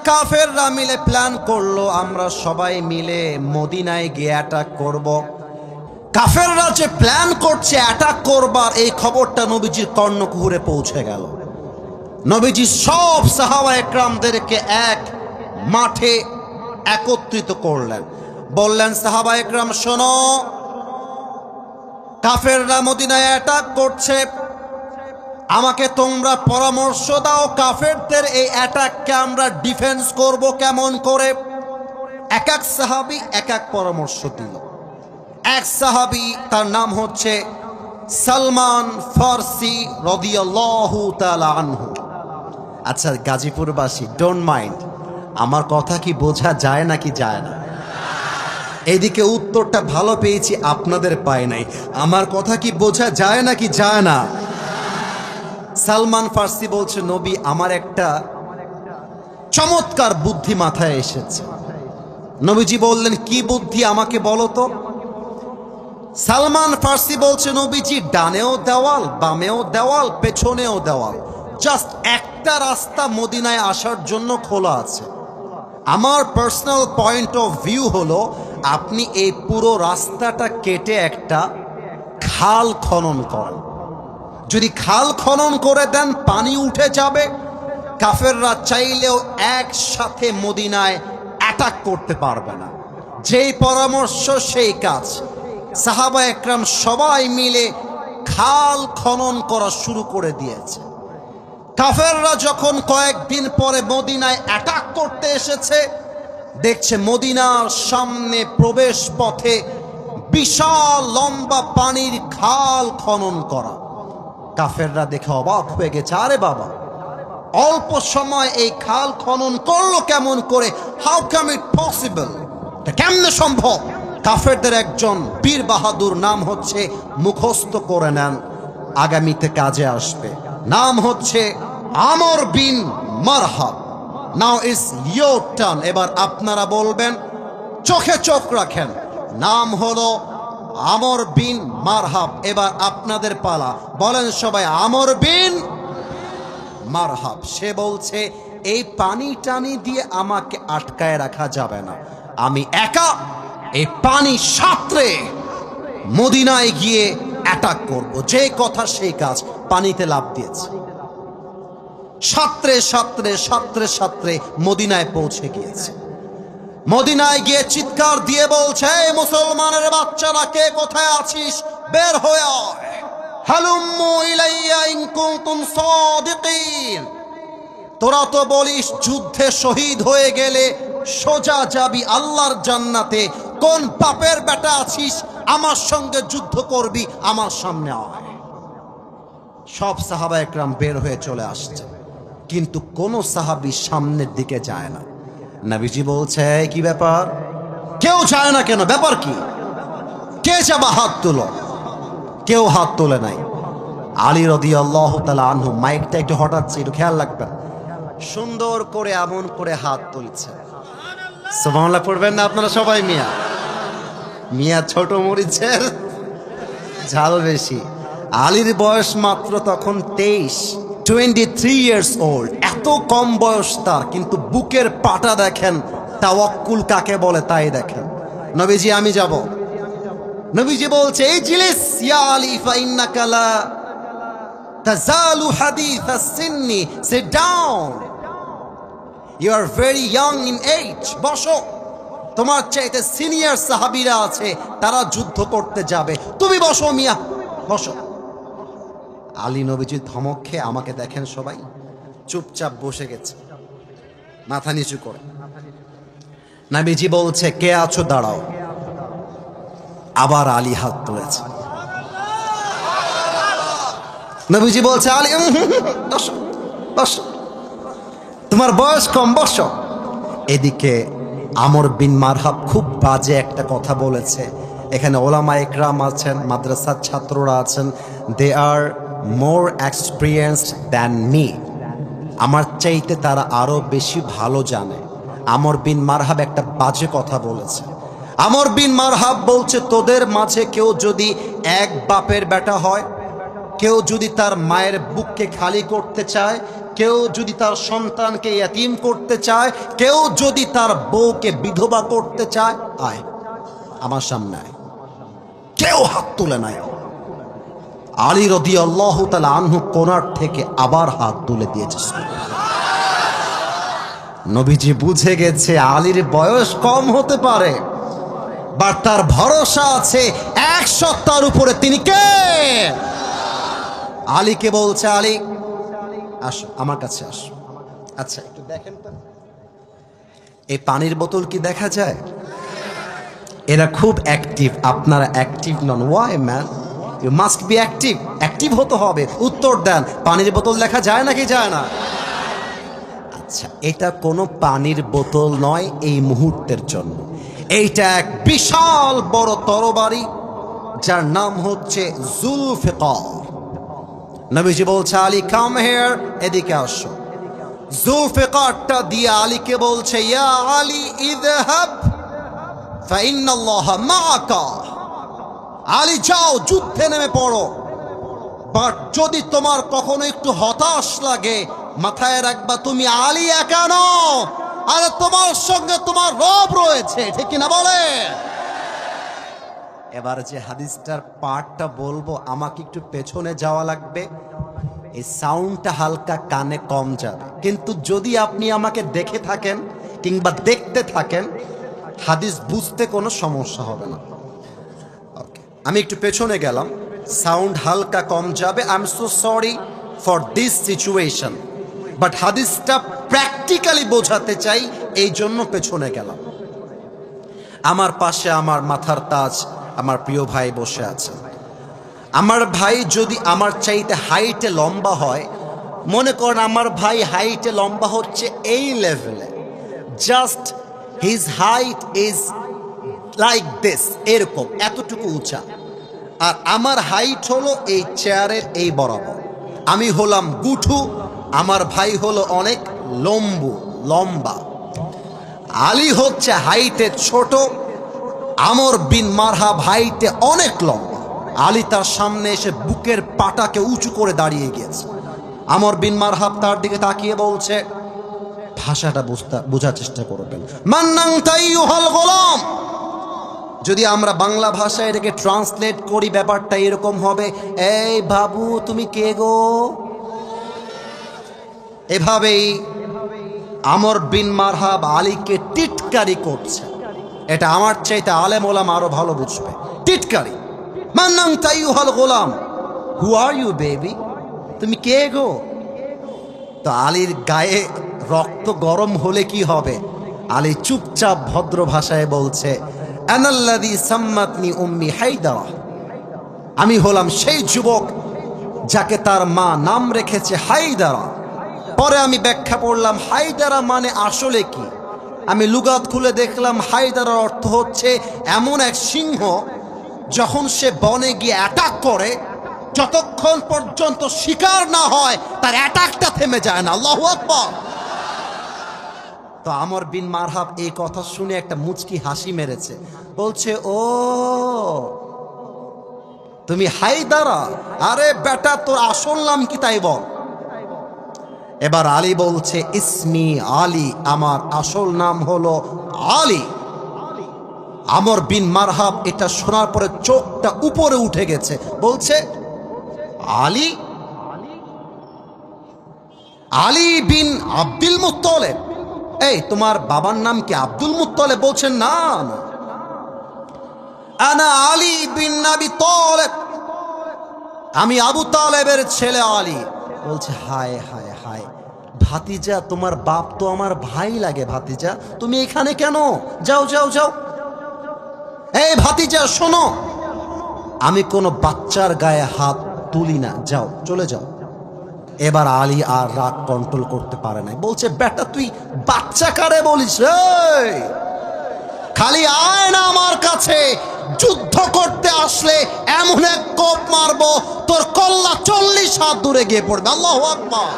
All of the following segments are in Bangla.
কাফেররা মিলে প্ল্যান করলো আমরা সবাই মিলে মদিনায় গিয়ে অ্যাটাক করব। কাফেররা যে প্ল্যান করছে অ্যাটাক করবার, এই খবরটা নবীজির কর্ণকুহরে পৌঁছে গেল। নবীজি সব সাহাবা একরামদেরকে এক মাঠে একত্রিত করলেন, বললেন সাহাবা একরাম শোনো, কাফেররা মদিনায় অ্যাটাক করছে, আমাকে তোমরা পরামর্শ দাও কাফেরদের এই অ্যাটাককে আমরা ডিফেন্স করব কেমন করে। এক এক সাহাবী এক এক পরামর্শ দিল। এক সাহাবী, তার নাম হচ্ছে সালমান ফারসি রাদিয়াল্লাহু তাআলা আনহু। আচ্ছা গাজীপুরবাসী, ডোন্ট মাইন্ড, আমার কথা কি বোঝা যায় নাকি যায় না? এইদিকে উত্তরটা ভালো পেয়েছি, আপনাদের পায় নাই। আমার কথা কি বোঝা যায় নাকি যায় না? সালমান ফারসি বলছে, নবী আমার একটা চমৎকার বুদ্ধি মাথায় এসেছে। নবীজি বললেন কি বুদ্ধি আমাকে বলো তো। সালমান ফারসি বলছে, নবীজি ডানেও দেওয়াল, বামেও দেওয়াল, পেছনেও দেওয়াল, জাস্ট একটা রাস্তা মদিনায় আসার জন্য খোলা আছে। আমার পার্সোনাল পয়েন্ট অফ ভিউ হলো আপনি এই পুরো রাস্তাটা কেটে একটা খাল খনন করেন। যদি খাল খনন করে দেন পানি উঠে যাবে, কাফেররা চাইলেও একসাথে মদিনায় অ্যাটাক করতে পারবে না। যেই পরামর্শ সেই কাজ। সাহাবা একরাম সবাই মিলে খাল খনন করা শুরু করে দিয়েছে। কাফেররা যখন কয়েকদিন পরে মদিনায় অ্যাটাক করতে এসেছে, দেখছে মদিনার সামনে প্রবেশ পথে বিশাল লম্বা পানির খাল খনন করা। কাফেররা দেখে অবাক হয়ে গেছে, আরে বাবা, অল্প সময় এই খাল খনন করলো কেমন করে? How come it possible? এটা কেমনে সম্ভব? কাফেরদের একজন বীর বাহাদুর, নাম হচ্ছে, মুখস্থ করে নেন, আগামীতে কাজে আসবে, নাম হচ্ছে Amr bin Marhab. Now is your turn. এবার আপনারা বলবেন, চোখে চোখ রাখেন, নাম হলো আমর বিন মারহাব। এবার আপনাদের পালা, বলেন সবাই আমর বিন মারহাব। সে বলছে এই পানি টানি দিয়ে আমাকে আটকায় রাখা যাবে না, আমি একা এই পানি সাঁতরে মদিনায় গিয়ে অ্যাটাক করব। যে কথা সেই কাজ, পানিতে লাফ দিয়েছে, সাঁতরে সাঁতরে সাঁতরে সাঁতরে মদিনায় পৌঁছে গিয়েছে। মদিনায় গিয়ে চিৎকার দিয়ে বলছে, মুসলমানের বাচ্চারা কে কোথায় আছিস, বের হয়ে আয়, হালুম্মু ইলাইয়া ইন কুনতুম সাদিকিন। তোরা তো বলিস যুদ্ধে শহীদ হয়ে গেলে সোজা যাবি আল্লাহর জান্নাতে, কোন পাপের বেটা আছিস আমার সঙ্গে যুদ্ধ করবি, আমার সামনে আয়। সব সাহাবা একরাম বের হয়ে চলে আসছে, কিন্তু কোন সাহাবী সামনের দিকে যায় না। নবীজি বলছে, কি ব্যাপার, কেউ যায় না কেন, ব্যাপার কি, কে যাবা হাত তুলো। কেউ হাত তোলে নাই। আলী রাদিয়াল্লাহু তাআলা আনহু মাইকটা একটু হঠাৎ একটু খেয়াল রাখবেন, সুন্দর করে এমন করে হাত তুলছে। সুবহানাল্লাহ পড়বেন না আপনারা সবাই? মিয়া মিয়া ছোট মরিচের ঝাল বেশি। আলীর বয়স মাত্র তখন 23 ইয়ার্স ওল্ড, এত কম বয়স তার, কিন্তু বুকের পাটা দেখেন, তাওয়াক্কুল কাকে বলে তাই দেখেন। নবীজি আমি যাব। নবীজি বলছে, এই জিলিস ইয়া আলী ফা ইন্নাকা লা তাজালু হাদিসাস সিন্নি, sit down, you are very young in age, বসো, তোমার চাইতে সিনিয়র সাহাবীরা আছে, তারা যুদ্ধ করতে যাবে, তুমি বসো মিয়া, বসো। আলী নবীজির ধমক খেয়ে, আমাকে দেখেন সবাই, চুপচাপ বসে গেছে মাথা নিচু করে। নবীজি বলছে, কে আছো দাঁড়াও। আবার আলী হাত তুলেছে। নবীজি বলছে, আলী বসো বসো, তোমার বয়স কম, বসো। এদিকে আমর বিন মারহাব খুব বাজে একটা কথা বলেছে। এখানে ওলামা একরাম আছেন, মাদ্রাসার ছাত্ররা আছেন, দে আর মোর এক্সপিরিয়েন্সড দ্যান মি, আমার চাইতে তারা আরো বেশি ভালো জানে। আমর বিন মারহাব একটা বাজে কথা বলেছে। আমর বিন মারহাব বলছে, তোদের মাঝে কেউ যদি এক বাপের বেটা হয়, কেউ যদি তার মায়ের বুককে খালি করতে চায়, কেউ যদি তার সন্তানকে ইয়াতীম করতে চায়, কেউ যদি তার বউকে বিধবা করতে চায়, আয় আমার সামনে আয়। কেউ হাত তুলে নাই। আলী রাদিয়াল্লাহু তাআলা আনহু কোণার থেকে আবার হাত তুলে দিয়েছে। নবীজি বুঝে গেছে আলীর বয়স কম হতে পারে, বাট তার ভরসা আছে এক সত্তার উপরে। তিনি কে? আলীকে বলছে, আলী আসো আমার কাছে আসো। আচ্ছা একটু দেখেন তো, এই পানির বোতল কি দেখা যায়? এরা খুব অ্যাক্টিভ, আপনারা অ্যাক্টিভ নন। Why man? You must be active. Active হতে হবে। উত্তর দেন, পানির বোতল দেখা যায় নাকি যায় না? আচ্ছা, এটা কোনো পানির বোতল নয় এই মুহূর্তের জন্য। এইটা এক বিশাল বড় তরবারি, যার নাম হচ্ছে জুলফিকার। নবীজি বলছে, আলী কাম হিয়ার, এদিকে আসো। জুলফিকারটা দিয়ে আলীকে বলছে, ইয়া আলী ইযহাব ফাইন্নাল্লাহা মাআকা। আলী যাও, যুদ্ধে নেমে পড়ো। বাট যদি তোমার কখনো একটু হতাশ লাগে, মাথায় রাখবা তুমি আলী একা নও, আরে তোমার সঙ্গে তোমার রব রয়েছে, ঠিক না বলে? এবার যে হাদিসটার পার্টটা বলবো, আমাকে একটু পেছনে যাওয়া লাগবে, এই সাউন্ডটা হালকা কানে কম যাবে। কিন্তু যদি আপনি আমাকে দেখে থাকেন কিংবা দেখতে থাকেন, হাদিস বুঝতে কোনো সমস্যা হবে না। ওকে, আমি একটু পেছনে গেলাম, সাউন্ড হালকা কম যাবে। I am so sorry for this situation, but হাদিসটা প্র্যাকটিক্যালি বোঝাতে চাই, এই জন্য পেছনে গেলাম। আমার পাশে আমার মাথার তাজ আমার প্রিয় ভাই বসে আছে। আমার ভাই যদি আমার চাইতে হাইটে লম্বা হয়, মনে করেন আমার ভাই হাইটে লম্বা হচ্ছে এই লেভেলে, just his height is like this, এরকম এতটুকু উঁচা। আর আমার হাইট হলো এই চেয়ারের এই বরাবর। আমি হলাম গুঠু, আমার ভাই হলো অনেক লম্বা। আলী হচ্ছে হাইটে ছোট, আমর বিন মারহাব হাইটে অনেক লম্বা। আলী তার সামনে এসে বুকের পাটাকে উঁচু করে দাঁড়িয়ে গিয়েছে। আমর বিন মারহাব তার দিকে তাকিয়ে বলছে, ভাষাটা বোঝার চেষ্টা করবেন। মান্নাং তাইয়ুহাল গোলাম, যদি আমরা বাংলা ভাষায় এটাকে ট্রান্সলেট করি, ব্যাপারটা এরকম হবে, এই বাবু তুমি কে গো? এভাবেই আমর বিন মারহাব আলীকে টিটকারি করছে। এটা আমার চাইতে আলেম ওলামা আরো ভালো বুঝবে। টিটকারি, মান্নাং তাইয়ুহাল গোলাম, হু আর ইউ বেবি, তুমি কে গো? তো আলীর গায়ে রক্ত গরম হলে কি হবে? আলী চুপচাপ ভদ্র ভাষায় বলছে, আনাল্লাযী সাম্মাতনি উম্মি হায়দারা, আমি হলাম সেই যুবক যাকে তার মা নাম রেখেছে হায়দারা। পরে আমি ব্যাখ্যা পড়লাম হায়দারা মানে আসলে কি। আমি লুগাত খুলে দেখলাম হায়দারার অর্থ হচ্ছে এমন এক সিংহ, যখন সে বনে গিয়ে অ্যাটাক করে, যতক্ষণ পর্যন্ত শিকার না হয় তার অ্যাটাকটা থেমে যায় না। আল্লাহু আকবার। তো আমর বিন মারহাব এই কথা শুনে একটা মুচকি হাসি মেরেছে, বলছে, ও তুমি হায়দারা, আরে বেটা তোর আসল নাম কি তাই বল। এবার আলী বলছে, ইসমি আলী, আমার আসল নাম হলো আলী। আমর বিন মারহাব এটা শোনার পরে চোখটা উপরে উঠে গেছে, বলছে, আলী? আলী বিন আব্দুল মুত্তালিব? এই তোমার বাবার নাম কি আব্দুল মুত্তালিব? বলছেন, না না, আনা আলী বিন আবি তালেব, আমি আবু তালেবের ছেলে আলী। বলছে, হায় হায় হায়, ভাতিজা তোমার বাপ তো আমার ভাই লাগে, ভাতিজা তুমি এখানে কেন? যাও যাও যাও। এই ভাতিজা শোনো, আমি কোনো বাচ্চার গায়ে হাত তুলি না, যাও চলে যাও। এবার আলী আর রাগ কন্ট্রোল করতে পারে না, বলছে, বেটা তুই বাচ্চা কারে বলিস? খালি আয় না আমার কাছে, যুদ্ধ করতে আসলে এমন এক কোপ মারবো তোর কল্লা 40 হাত দূরে গিয়ে পড়বে। আল্লাহু আকবার।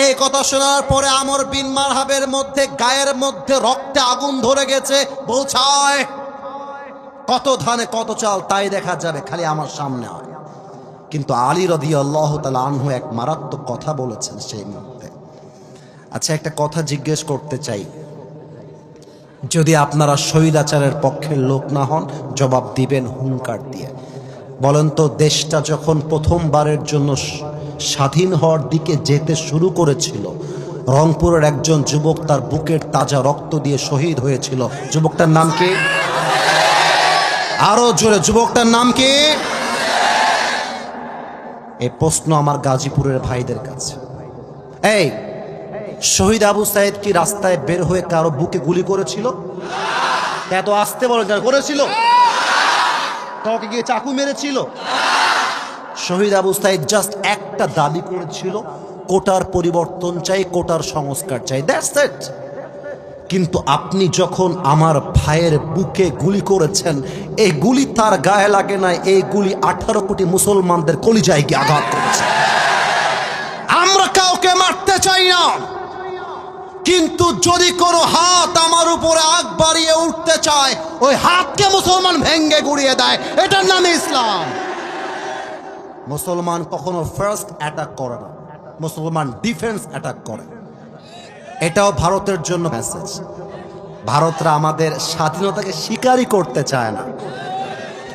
এই কথা শোনার পরে আমর বিন মারহাবের মধ্যে গায়ের মধ্যে রক্তে আগুন ধরে গেছে। বলছে, কত ধানে কত চাল তাই দেখা যাবে, খালি আমার সামনে আয়। কিন্তু আলী রাদিয়াল্লাহু তাআলা আনহু এক মারাত্মক কথা বলেছেন সেই মুহূর্তে। আচ্ছা, একটা কথা জিজ্ঞেস করতে চাই, যদি আপনারা স্বৈরাচারের পক্ষের লোক না হন, জবাব দিবেন হুঙ্কার দিয়ে। বলেন তো, দেশটা যখন প্রথমবারের জন্য স্বাধীন হওয়ার দিকে যেতে শুরু করেছিল, রংপুরের একজন যুবক তার বুকের তাজা রক্ত দিয়ে শহীদ হয়েছিল। যুবকটার নাম কি? আরো জোরে, যুবকটার নাম কি? এই প্রশ্ন আমার গাজীপুরের ভাইদের কাছে। এই শহীদ আবু সাইদ কি রাস্তায় বের হয়ে কারো বুকে গুলি করেছিল? এত আসতে বলেন, করেছিল? কাউকে গিয়ে চাকু মেরেছিল? শহীদ আবু সাইদ জাস্ট একটা দাবি করেছিল, কোটার পরিবর্তন চাই, কোটার সংস্কার চাই, দ্যাটস ইট। কিন্তু আপনি যখন আমার ভাইয়ের বুকে গুলি করেছেন, এই গুলি তার গায়ে লাগে না, এই গুলি 18 কোটি মুসলমানদের কলিজায় গিয়ে আঘাত করেছে। আমরা কাউকে মারতে চাই না, কিন্তু যদি কোনো হাত আমার উপরে আগ বাড়িয়ে উঠতে চায়, ওই হাতকে মুসলমান ভেঙ্গে গুড়িয়ে দেয়। এটার নাম ইসলাম। মুসলমান কখনো ফার্স্ট অ্যাটাক করে না, মুসলমান ডিফেন্স অ্যাটাক করে। এটাও ভারতের জন্য মেসেজ। ভারতরা আমাদের স্বাধীনতাকে স্বীকারই করতে চায় না,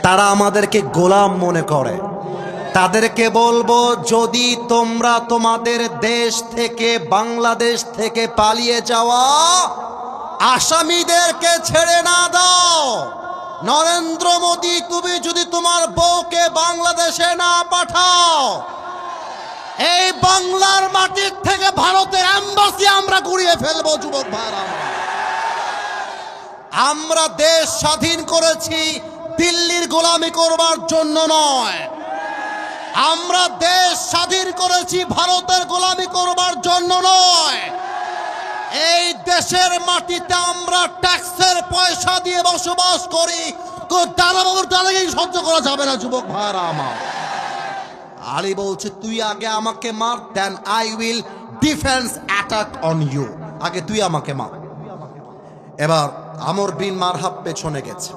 তারা আমাদেরকে গোলাম মনে করে। তাদেরকে বলবো, যদি তোমরা তোমাদের দেশ থেকে, বাংলাদেশ থেকে পালিয়ে যাওয়া আসামিদেরকে ছেড়ে না দাও, নরেন্দ্র মোদী, তুমি যদি তোমার বউকে বাংলাদেশে না পাঠাও, এই বাংলার মাটির থেকে ভারতের এম্বাসি আমরা গুড়িয়ে ফেলবো। যুবক ভাইরা, আমরা দেশ স্বাধীন করেছি দিল্লির গোলামি করবার জন্য নয়, আমরা দেশ স্বাধীন করেছি ভারতের গোলামি করবার জন্য নয়। এই দেশের মাটিতে আমরা ট্যাক্সের পয়সা দিয়ে বসবাস করি, দালাবাবুর দালাগি সহ্য করা যাবে না। যুবক ভাইরা আমার, আলী বলছে, তুই আগে আমাকে মার, then I will defence attack on you. আগে তুই আমাকে মার। এবার আমর বিন মারহাব পেছনে গেছে।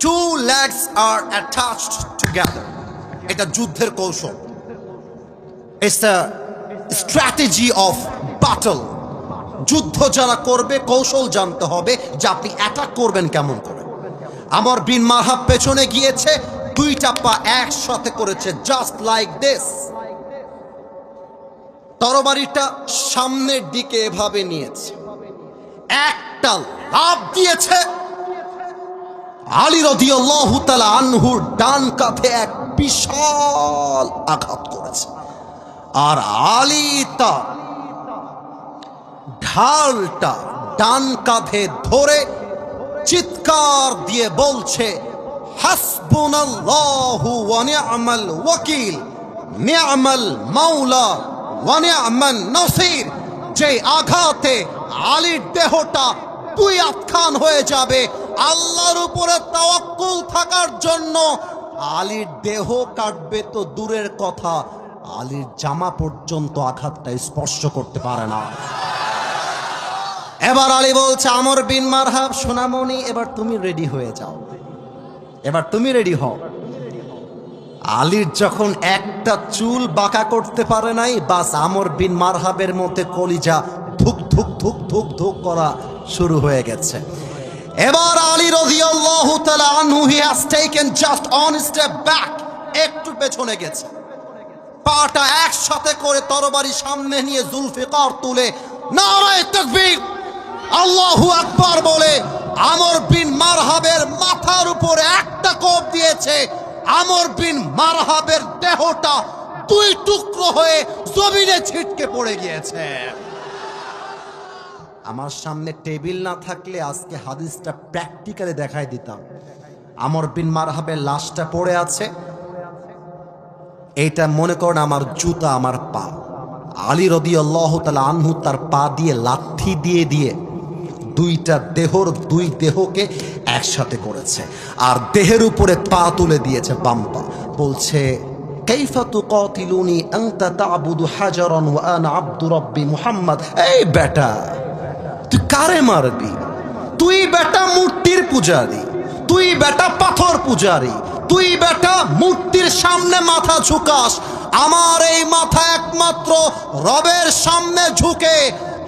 Two legs are attached together. এটা যুদ্ধের কৌশল। It's the strategy of battle. যুদ্ধ যারা করবে, কৌশল জানতে হবে যে আপনি অ্যাটাক করবেন কেমন করে। আমর বিন মারহাব পেছনে গিয়েছে, দুইটা পা একসাথে করেছে, জাস্ট লাইক দিস। তরবারিটা সামনের দিকে এভাবে নিয়েছে, একটা লাফ দিয়েছে। আলী রাদিয়াল্লাহু তাআলা আনহুর ডান কাঁধে এক বিশাল আঘাত করেছে, আর আলী তার ঢালটা ডান কাঁধে ধরে চিৎকার দিয়ে বলছে, হাসবুনাল্লাহু ওয়া নি'মাল ওয়াকিল, নি'মাল মাওলা ওয়া নি'মান নাসির। যে আঘাতে আলীর দেহটা দুই আটখান হয়ে যাবে, আল্লাহর উপরে তাওয়াক্কুল থাকার জন্য আলীর দেহ কাটবে তো দূরের কথা, আলীর জামা পর্যন্ত আঘাতটা স্পর্শ করতে পারে না। এবার আলী বলছে, আমর বিন মারহাব, সোনামণি, এবার তুমি রেডি হয়ে যাও, এবার তুমি রেডি হও। আলীর যখন একটা চুল বাঁকা করতে পারে নাই, বাস আমর বিন মারহাবের মধ্যে কলিজা ধুক ধুক ধুক ধুক ধুক করা শুরু হয়ে গেছে। এবার আলী রাদিয়াল্লাহু তাআলা আনহু, he has taken just one step back, একটু পেছনে গেছে, পাটা একসাথে করে তরবারি সামনে নিয়ে জুলফিকার তুলে নারায়ে তাকবীর, আল্লাহু আকবার বলে আমর বিন মারহাবের মাথার উপরে একটা কোপ দিয়েছে। আমর বিন মারহাবের দেহটা দুই টুকরো হয়ে জমিনে ছিটকে পড়ে গিয়েছে। আমার সামনে টেবিল না থাকলে আজকে হাদিসটা প্র্যাকটিক্যালি দেখাই দিতাম। আমর বিন মারহাবের লাশটা পড়ে আছে, এইটা মনে করেন আমার জুতা, আমার পা। আলী রাদিয়াল্লাহু তাআলা আনহু তার পা দিয়ে লাথি দিয়ে দিয়ে দুইটা দুই দেহকে একসাথে করেছে, আর দেহের উপরে পা তুলে দিয়েছে, বাম পা। বলছে, কাইফা তুকাতিলুনি আনতা তা'বুদু হাজারান ওয়া আনা আবদু রাব্বি মুহাম্মদ। এই বেটা, তুই কারে মারবি? তুই বেটা মূর্তির পূজারি, তুই বেটা পাথর পূজারি, তুই বেটা মূর্তির সামনে মাথা ঝুকাস, আমার এই মাথা একমাত্র রবের সামনে ঝুঁকে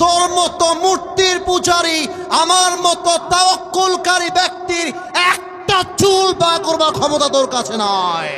তোর মতো মূর্তির পূজারী, আমার মতো তাওয়াক্কুলকারী ব্যক্তির একটা চুল বা করবার ক্ষমতা তোর কাছে নয়।